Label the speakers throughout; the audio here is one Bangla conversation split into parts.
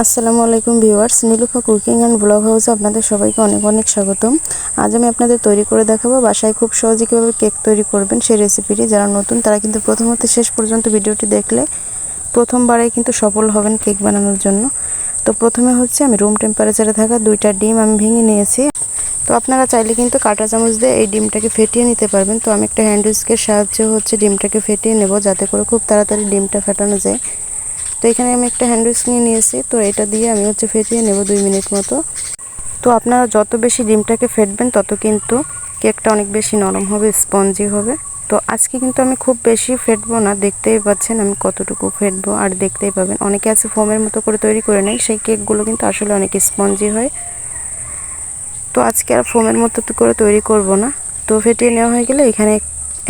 Speaker 1: আসসালামু আলাইকুম viewers, Nilufa cooking and blog হাউসে আপনাদের সবাইকে অনেক অনেক স্বাগতম। আজ আমি আপনাদের তৈরি করে দেখাবো বাসায় খুব সহজে কীভাবে কেক তৈরি করবেন সেই রেসিপিটি। যারা নতুন তারা কিন্তু প্রথম হতে শেষ পর্যন্ত ভিডিওটি দেখলে প্রথমবারেই কিন্তু সফল হবেন কেক বানানোর জন্য। তো প্রথমে হচ্ছে আমি রুম টেম্পারেচারে থাকা 2টা ডিম আমি ভেঙে নিয়েছি। তো আপনারা চাইলে কিন্তু কাঁটা চামচ দিয়ে এই ডিমটাকে ফেটিয়ে নিতে পারবেন। তো আমি একটা হ্যান্ড উইস্কের সাহায্যে হচ্ছে ডিমটাকে ফেটিয়ে নেব, যাতে করে খুব তাড়াতাড়ি ডিমটা ফেটানো যায়। তো এখানে আমি একটা হ্যান্ড উইস্ক নিয়ে নিয়েছি। তো এটা দিয়ে আমি হচ্ছে ফেটিয়ে নেব 2 মিনিট মতো। তো আপনারা যত বেশি ডিমটাকে ফেটবেন তত কিন্তু কেকটা অনেক বেশি নরম হবে, স্পঞ্জি হবে। তো আজকে কিন্তু আমি খুব বেশি ফেটবো না, দেখতেই পাচ্ছেন আমি কতটুকু ফেটবো আর দেখতেই পাবেন। অনেকে আছে ফোমের মতো করে তৈরি করে নেয়, সেই কেকগুলো কিন্তু আসলে অনেক স্পঞ্জি হয়। তো আজকে আর ফোমের মতো করে তৈরি করব না। তো ফেটিয়ে নেওয়া হয়ে গেলে এখানে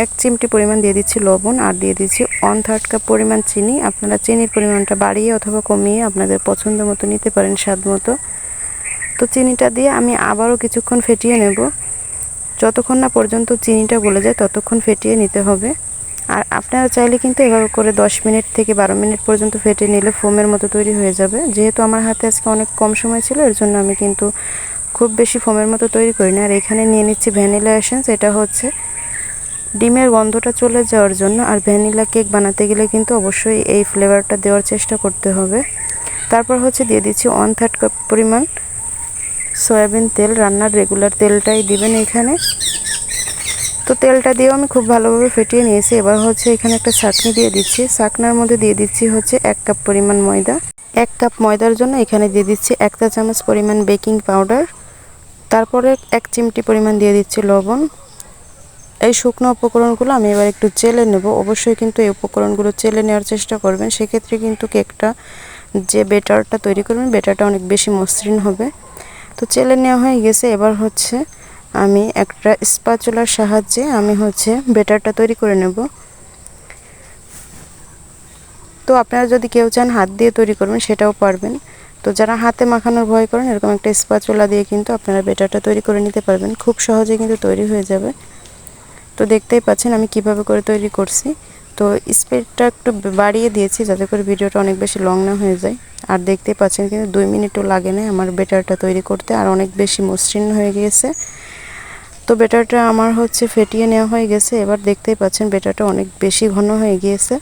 Speaker 1: 1 চিমটি পরিমাণ দিয়ে দিচ্ছি লবণ আর দিয়ে দিচ্ছি 1/3 কাপ পরিমাণ চিনি। আপনারা চিনির পরিমাণটা বাড়িয়ে অথবা কমিয়ে আপনাদের পছন্দ মতো নিতে পারেন, স্বাদ মতো। তো চিনিটা দিয়ে আমি আবারও কিছুক্ষণ ফেটিয়ে নেব। যতক্ষণ না পর্যন্ত চিনিটা গলে যায় ততক্ষণ ফেটিয়ে নিতে হবে। আর আপনারা চাইলে কিন্তু এভাবে করে 10 মিনিট থেকে 12 মিনিট পর্যন্ত ফেটিয়ে নিলে ফোমের মতো তৈরি হয়ে যাবে। যেহেতু আমার হাতে আজকে অনেক কম সময় ছিল, এর জন্য আমি কিন্তু খুব বেশি ফোমের মতো তৈরি করি না। আর এখানে নিয়ে নিচ্ছি ভ্যানিলা এসেন্স। এটা হচ্ছে ডিমের গন্ধটা চলে যাওয়ার জন্য। আর ভ্যানিলা কেক বানাতে গেলে কিন্তু অবশ্যই এই ফ্লেভারটা দেওয়ার চেষ্টা করতে হবে। তারপর হচ্ছে দিয়ে দিচ্ছি 1/3 কাপ পরিমাণ সয়াবিন তেল। রান্নার রেগুলার তেলটাই দিবেন এখানে। তো তেলটা দিয়েও আমি খুব ভালোভাবে ফেটিয়ে নিয়েছি। এবার হচ্ছে এখানে একটা ছাঁকনি দিয়ে দিচ্ছি। ছাঁকনার মধ্যে দিয়ে দিচ্ছি হচ্ছে 1 কাপ পরিমাণ ময়দা। 1 কাপ ময়দার জন্য এখানে দিয়ে দিচ্ছি 1 চা চামচ পরিমাণ বেকিং পাউডার। তারপরে 1 চিমটি পরিমাণ দিয়ে দিচ্ছি লবণ। এই শুকনো উপকরণগুলো আমি এবার একটু চেলে নেব। অবশ্যই কিন্তু এই উপকরণগুলো চেলে নেওয়ার চেষ্টা করবেন, সেক্ষেত্রে কিন্তু কেকটা যে বেটারটা তৈরি করবেন বেটারটা অনেক বেশি মসৃণ হবে। তো চেলে নেওয়া হয়ে গেছে। এবার হচ্ছে আমি একটা স্প্যাচুলার সাহায্যে আমি হচ্ছে বেটারটা তৈরি করে নেব। তো আপনারা যদি কেউ চান হাত দিয়ে তৈরি করবেন সেটাও পারবেন। তো যারা হাতে মাখানোর ভয় করেন, এরকম একটা স্প্যাচুলা দিয়ে কিন্তু আপনারা বেটারটা তৈরি করে নিতে পারবেন। খুব সহজে কিন্তু তৈরি হয়ে যাবে। তো দেখতেই পাচ্ছেন আমি কিভাবে করে তৈরি করছি। তো স্পিডটা একটু বাড়িয়ে দিয়েছি যাতে করে ভিডিওটা অনেক বেশি লং না হয়ে যায়। আর দেখতেই পাচ্ছেন কিন্তু 2 মিনিটও লাগে না আমার বেটারটা তৈরি করতে, আর অনেক বেশি মসৃণ হয়ে গিয়েছে। তো বেটারটা আমার হচ্ছে ফেটিয়ে নেওয়া হয়ে গেছে। এবার দেখতেই পাচ্ছেন বেটারটা অনেক বেশি ঘন হয়ে গিয়েছে।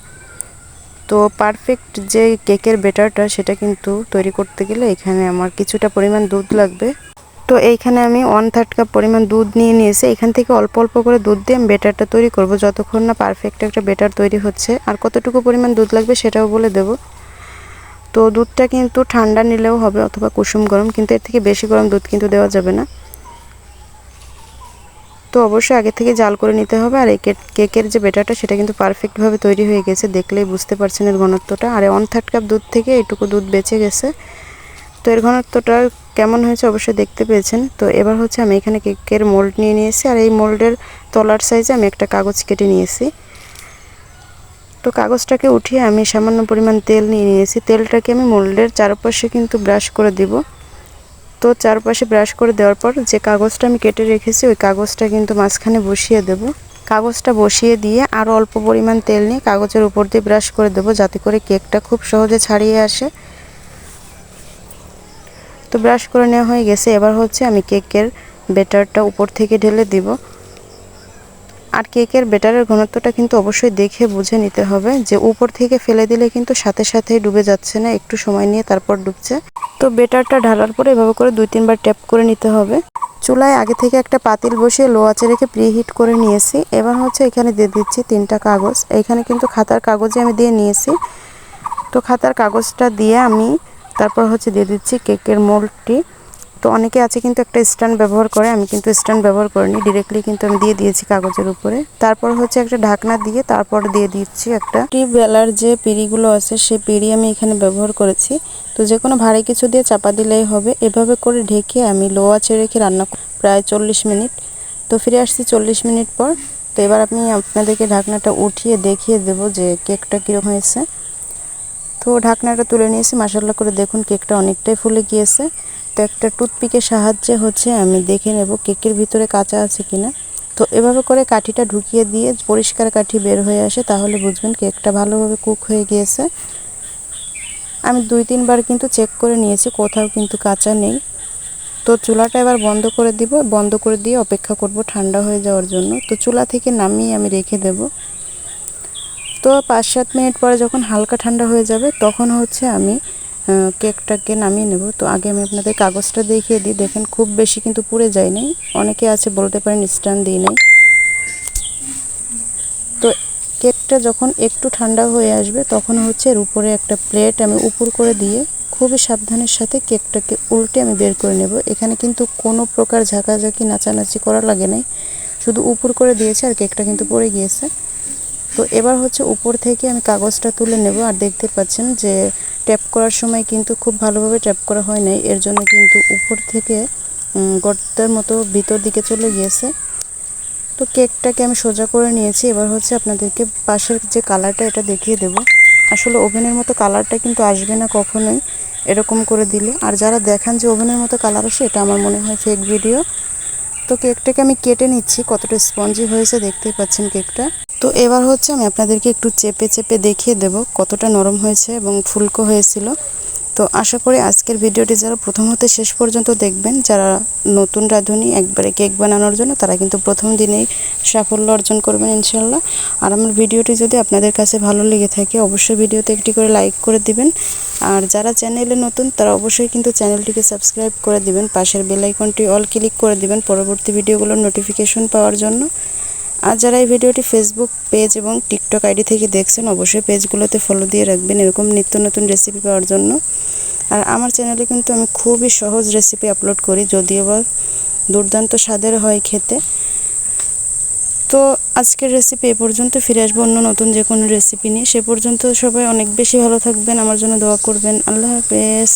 Speaker 1: তো পারফেক্ট যে কেকের বেটারটা সেটা কিন্তু তৈরি করতে গেলে এখানে আমার কিছুটা পরিমাণ দুধ লাগবে। তো এইখানে আমি 1/3 কাপ পরিমাণ দুধ নিয়ে নিয়েছি। এখান থেকে অল্প অল্প করে দুধ দিয়ে আমি বেটারটা তৈরি করব যতক্ষণ না পারফেক্ট একটা বেটার তৈরি হচ্ছে। আর কতটুকু পরিমাণ দুধ লাগবে সেটাও বলে দেব। তো দুধটা কিন্তু ঠান্ডা নিলেও হবে অথবা কুসুম গরম, কিন্তু এর থেকে বেশি গরম দুধ কিন্তু দেওয়া যাবে না। তো অবশ্যই আগে থেকে জাল করে নিতে হবে। আর এই কেকের যে বেটারটা সেটা কিন্তু পারফেক্টভাবে তৈরি হয়ে গেছে, দেখলেই বুঝতে পারছেন এর ঘনত্বটা। আর 1/3 কাপ দুধ থেকে এইটুকু দুধ বেঁচে গেছে। তো এর ঘনত্বটা কেমন হয়েছে অবশ্যই দেখতে পেয়েছেন। তো এবার হচ্ছে আমি এখানে কেকের মোল্ড নিয়ে নিয়েছি। আর এই মোল্ডের তলার সাইজে আমি একটা কাগজ কেটে নিয়েছি। তো কাগজটাকে উঠিয়ে আমি সামান্য পরিমাণ তেল নিয়ে নিয়েছি। তেলটাকে আমি মোল্ডের চারপাশে কিন্তু ব্রাশ করে দিব। তো চারপাশে ব্রাশ করে দেওয়ার পর যে কাগজটা আমি কেটে রেখেছি ওই কাগজটা কিন্তু মাঝখানে বসিয়ে দেব। কাগজটা বসিয়ে দিয়ে আরও অল্প পরিমাণ তেল নিয়ে কাগজের উপর দিয়ে ব্রাশ করে দেব, যাতে করে কেকটা খুব সহজে ছাড়িয়ে আসে। তো ব্রাশ করে নেওয়া হয়ে গেছে। এবার হচ্ছে আমি কেকের বেটারটা উপর থেকে ঢেলে দিব। আর কেকের বেটারের ঘনত্বটা কিন্তু অবশ্যই দেখে বুঝে নিতে হবে, যে উপর থেকে ফেলে দিলে কিন্তু সাথে সাথেই ডুবে যাচ্ছে না, একটু সময় নিয়ে তারপর ডুবছে। তো বেটারটা ঢালার পরে এভাবে করে 2-3 বার ট্যাপ করে নিতে হবে। চুলায় আগে থেকে একটা পাতিল বসিয়ে লো আঁচে রেখে প্রিহিট করে নিয়েছি। এবার হচ্ছে এখানে দিয়ে দিচ্ছি 3টা কাগজ। এইখানে কিন্তু খাতার কাগজে আমি দিয়ে নিয়েছি। তো খাতার কাগজটা দিয়ে আমি তারপর হচ্ছে দিয়ে দিচ্ছি কেকের মোল্ডটি। তো অনেকে আছে কিন্তু একটা স্ট্যান্ড ব্যবহার করে, আমি কিন্তু স্ট্যান্ড ব্যবহার করিনি, ডিরেক্টলি কিন্তু আমি দিয়ে দিয়েছি কাগজের উপরে। তারপর হচ্ছে একটা ঢাকনা দিয়ে তারপর দিয়ে দিচ্ছি একটা বেলার যে পিঁড়িগুলো আছে সেই পিঁড়ি আমি এখানে ব্যবহার করেছি। তো যে কোনো ভারী কিছু দিয়ে চাপা দিলেই হবে। এভাবে করে ঢেকে আমি লো আঁচে রেখে রান্না প্রায় 40 মিনিট। তো ফিরে আসছি 40 মিনিট পর। তো এবার আমি আপনাদেরকে ঢাকনাটা উঠিয়ে দেখিয়ে দেব যে কেকটা কীরকম হয়েছে। তো ঢাকনাটা তুলে নিয়েছি, মাশাআল্লাহ করে দেখুন কেকটা অনেকটাই ফুলে গিয়েছে। তো একটা টুথপিকের সাহায্যে হচ্ছে আমি দেখে নেব কেকের ভিতরে কাঁচা আছে কিনা। তো এভাবে করে কাঠিটা ঢুকিয়ে দিয়ে পরিষ্কার কাঠি বের হয়ে আসে, তাহলে বুঝবেন কেকটা ভালোভাবে কুক হয়ে গিয়েছে। আমি 2-3 বার কিন্তু চেক করে নিয়েছি, কোথাও কিন্তু কাঁচা নেই। তো চুলাটা এবার বন্ধ করে দিব, বন্ধ করে দিয়ে অপেক্ষা করব ঠান্ডা হয়ে যাওয়ার জন্য। তো চুলা থেকে নামিয়ে আমি রেখে দেব। তো 5-7 মিনিট পরে যখন হালকা ঠান্ডা হয়ে যাবে তখন হচ্ছে আমি কেকটাকে নামিয়ে নেব। তো আগে আমি আপনাদের কাগজটা দেখিয়ে দিই। দেখেন খুব বেশি কিন্তু পুড়ে যায় নাই। অনেকে আছে বলতে পারেন স্ট্যান্ড দিই নাই। তো কেকটা যখন একটু ঠান্ডা হয়ে আসবে তখন হচ্ছে এর উপরে একটা প্লেট আমি উপর করে দিয়ে খুবই সাবধানের সাথে কেকটাকে উল্টে আমি বের করে নেব। এখানে কিন্তু কোনো প্রকার ঝাঁকাঝাঁকি নাচানাচি করা লাগে নাই, শুধু উপর করে দিয়েছে আর কেকটা কিন্তু পড়ে গিয়েছে। তো এবার হচ্ছে উপর থেকে আমি কাগজটা তুলে নেব। আর দেখতে পাচ্ছেন যে ট্যাপ করার সময় কিন্তু খুব ভালোভাবে ট্যাপ করা হয় নাই, এর জন্য কিন্তু উপর থেকে গর্তের মতো ভিতর দিকে চলে গিয়েছে। তো কেকটাকে আমি সোজা করে নিয়েছি। এবার হচ্ছে আপনাদেরকে পাশের যে কালারটা এটা দেখিয়ে দেব। আসলে ওভেনের মতো কালারটা কিন্তু আসবে না কখনোই এরকম করে দিলে। আর যারা দেখান যে ওভেনের মতো কালার আসে, এটা আমার মনে হয় ফেক ভিডিও। তো কেকটাকে আমি কেটে নিচ্ছি, কতটা স্পঞ্জি হয়েছে দেখতেই পাচ্ছেন কেকটা। তো এবার হচ্ছে আমি আপনাদেরকে একটু চেপে চেপে দেখিয়ে দেব কতটা নরম হয়েছে এবং ফুলকো হয়েছিল। তো আশা করি আজকের ভিডিওটি যারা প্রথম হতে শেষ পর্যন্ত দেখবেন, যারা নতুন রাঁধুনি একবারে কেক বানানোর জন্য, তারা কিন্তু প্রথম দিনেই সাফল্য অর্জন করবেন ইনশাল্লাহ। আর আমার ভিডিওটি যদি আপনাদের কাছে ভালো লেগে থাকে অবশ্যই ভিডিওতে একটি করে লাইক করে দিবেন। আর যারা চ্যানেলে নতুন তারা অবশ্যই কিন্তু চ্যানেলটিকে সাবস্ক্রাইব করে দিবেন, পাশের বেল আইকনটি অল ক্লিক করে দিবেন পরবর্তী ভিডিওগুলোর নোটিফিকেশন পাওয়ার জন্য। আর যারা এই ভিডিওটি ফেসবুক পেজ এবং টিকটক আইডি থেকে দেখছেন অবশ্যই পেজগুলোতে ফলো দিয়ে রাখবেন এরকম নিত্য নতুন রেসিপি পাওয়ার জন্য। আর আমার চ্যানেলে কিন্তু আমি খুবই সহজ রেসিপি আপলোড করি, যদিও বা দুর্দান্ত স্বাদের হয় খেতে। তো আজকের রেসিপি এ পর্যন্ত, ফিরে আসবো অন্য নতুন যে কোনো রেসিপি নিয়ে। সে পর্যন্ত সবাই অনেক বেশি ভালো থাকবেন, আমার জন্য দোয়া করবেন। আল্লাহ হাফেজ।